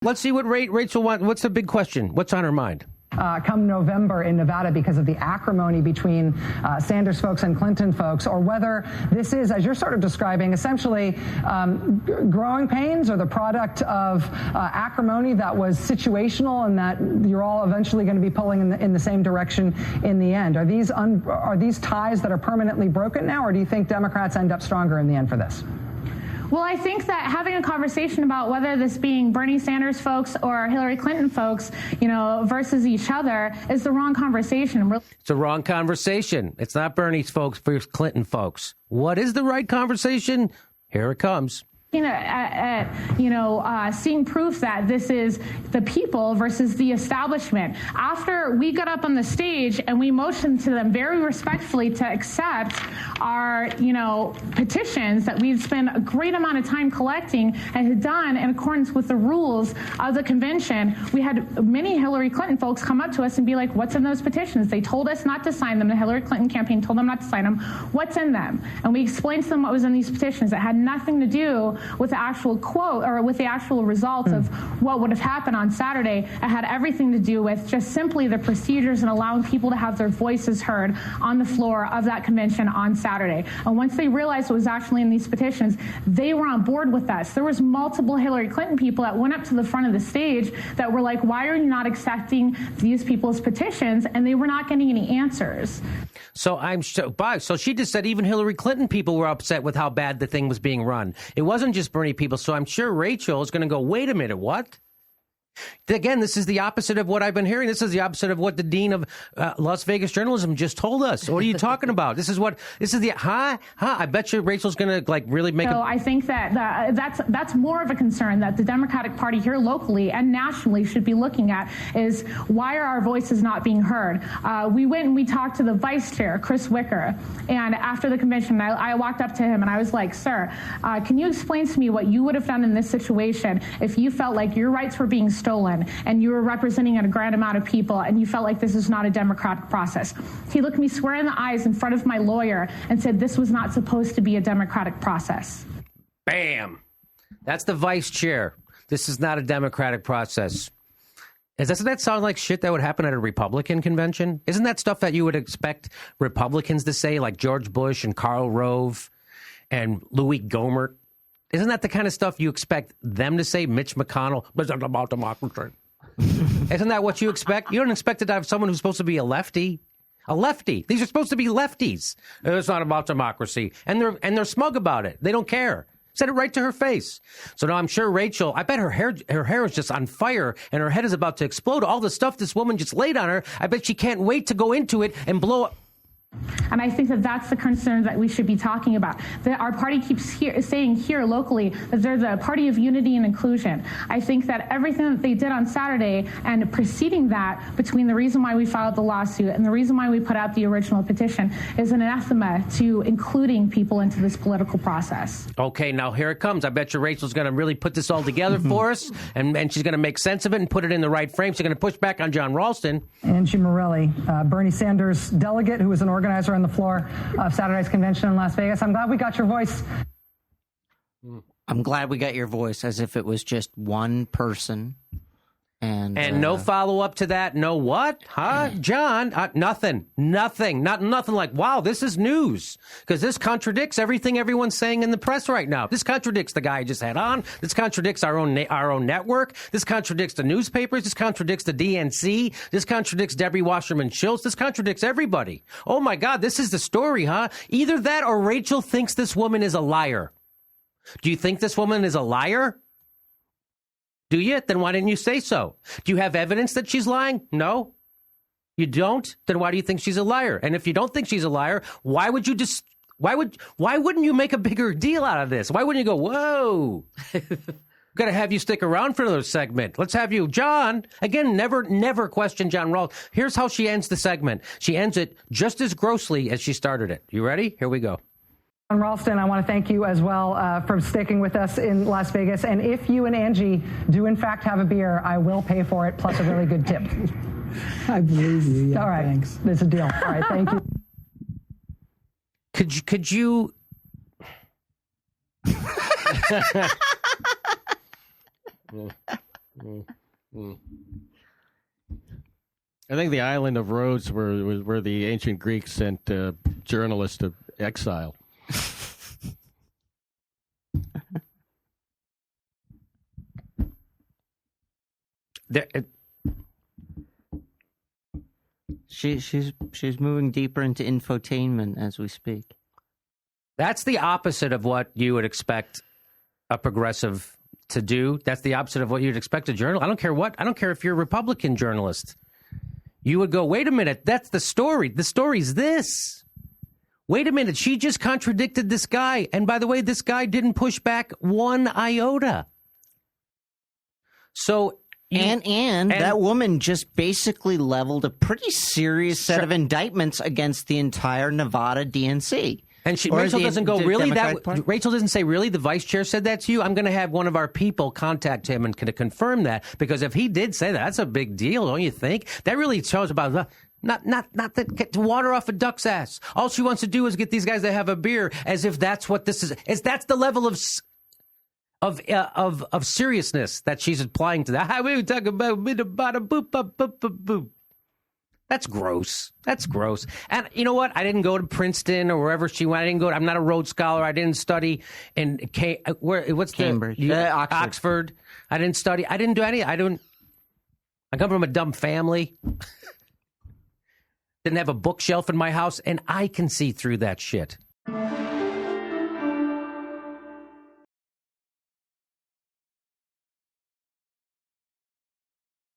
Let's see what Rachel wants. What's the big question? What's on her mind? Come November in Nevada because of the acrimony between Sanders folks and Clinton folks, or whether this is, as you're sort of describing, essentially growing pains or the product of acrimony that was situational and that you're all eventually going to be pulling in the same direction in the end. Are these ties that are permanently broken now, or do you think Democrats end up stronger in the end for this? Well, I think that having a conversation about whether this being Bernie Sanders folks or Hillary Clinton folks, versus each other is the wrong conversation. It's the wrong conversation. It's not Bernie's folks versus Clinton folks. What is the right conversation? Here it comes. Seeing proof that this is the people versus the establishment. After we got up on the stage and we motioned to them very respectfully to accept our, petitions that we'd spent a great amount of time collecting and had done in accordance with the rules of the convention, we had many Hillary Clinton folks come up to us and be like, what's in those petitions? They told us not to sign them. The Hillary Clinton campaign told them not to sign them. What's in them? And we explained to them what was in these petitions. It had nothing to do with the actual quote or with the actual results of what would have happened on Saturday. It had everything to do with just simply the procedures and allowing people to have their voices heard on the floor of that convention on Saturday. And once they realized what was actually in these petitions, they were on board with us. There was multiple Hillary Clinton people that went up to the front of the stage that were like, why are you not accepting these people's petitions? And they were not getting any answers. So she just said even Hillary Clinton people were upset with how bad the thing was being run. It wasn't just Bernie people. So I'm sure Rachel is going to go, wait a minute, what? Again, this is the opposite of what I've been hearing. This is the opposite of what the dean of Las Vegas journalism just told us. What are you talking about? This is the, I bet you Rachel's going to really make I think that that's more of a concern that the Democratic Party here locally and nationally should be looking at is why are our voices not being heard? We went and we talked to the vice chair, Chris Wicker, and after the convention, I walked up to him and I was like, sir, can you explain to me what you would have done in this situation if you felt like your rights were being stolen and you were representing a grand amount of people and you felt like this is not a democratic process? He looked me square in the eyes in front of my lawyer and said this was not supposed to be a democratic process. Bam. That's the vice chair. This is not a democratic process. Doesn't that sound like shit that would happen at a Republican convention? Isn't that stuff that you would expect Republicans to say, like George Bush and Karl Rove and Louis Gohmert? Isn't that the kind of stuff you expect them to say? Mitch McConnell, it's about democracy. Isn't that what you expect? You don't expect it to have someone who's supposed to be a lefty. A lefty. These are supposed to be lefties. It's not about democracy. And they're smug about it. They don't care. Said it right to her face. So now I'm sure Rachel, I bet her hair is just on fire and her head is about to explode. All the stuff this woman just laid on her, I bet she can't wait to go into it and blow up. And I think that that's the concern that we should be talking about. That our party keeps saying here locally that they're the party of unity and inclusion. I think that everything that they did on Saturday and preceding that, between the reason why we filed the lawsuit and the reason why we put out the original petition, is an anathema to including people into this political process. Okay, now here it comes. I bet you Rachel's going to really put this all together for us, and she's going to make sense of it and put it in the right frame. She's going to push back on John Ralston. Angie Morelli, Bernie Sanders delegate who was an organizer on the floor of Saturday's convention in Las Vegas. I'm glad we got your voice. I'm glad we got your voice, as if it was just one person. And no follow-up to that? No what? Huh? John? Nothing. Nothing like, wow, this is news. Because this contradicts everything everyone's saying in the press right now. This contradicts the guy I just had on. This contradicts our own network. This contradicts the newspapers. This contradicts the DNC. This contradicts Debbie Wasserman Schultz. This contradicts everybody. Oh, my God, this is the story, huh? Either that or Rachel thinks this woman is a liar. Do you think this woman is a liar? Do you? Then why didn't you say so? Do you have evidence that she's lying? No. You don't? Then why do you think she's a liar? And if you don't think she's a liar, why wouldn't you make a bigger deal out of this? Why wouldn't you go, whoa? Got to have you stick around for another segment. Let's have you, John. Again, never question John Rawls. Here's how she ends the segment. She ends it just as grossly as she started it. You ready? Here we go. Ralston, I want to thank you as well for sticking with us in Las Vegas. And if you and Angie do, in fact, have a beer, I will pay for it, plus a really good tip. I believe you. Yeah, all right. Thanks. It's a deal. All right. Thank you. Could you... I think the island of Rhodes was where the ancient Greeks sent journalists to exile. She's moving deeper into infotainment as we speak. That's the opposite of what you would expect a progressive to do. That's the opposite of what you'd expect a journalist. I don't care what. I don't care if you're a Republican journalist. You would go, wait a minute, that's the story. The story's this. Wait a minute, she just contradicted this guy. And by the way, this guy didn't push back one iota. So... And that woman just basically leveled a pretty serious set of indictments against the entire Nevada DNC. And Rachel doesn't go, really? Rachel doesn't say, really? The vice chair said that to you? I'm going to have one of our people contact him and confirm that. Because if he did say that, that's a big deal, don't you think? That really shows about... Not to water off a duck's ass. All she wants to do is get these guys to have a beer, as if that's what this is. That's the level of seriousness that she's applying to that. We were talking about boop. That's gross. That's gross. And you know what? I didn't go to Princeton or wherever she went. I'm not a Rhodes Scholar. I didn't study in Cambridge, Oxford. I didn't study. I didn't do any. I come from a dumb family. Didn't have a bookshelf in my house, and I can see through that shit.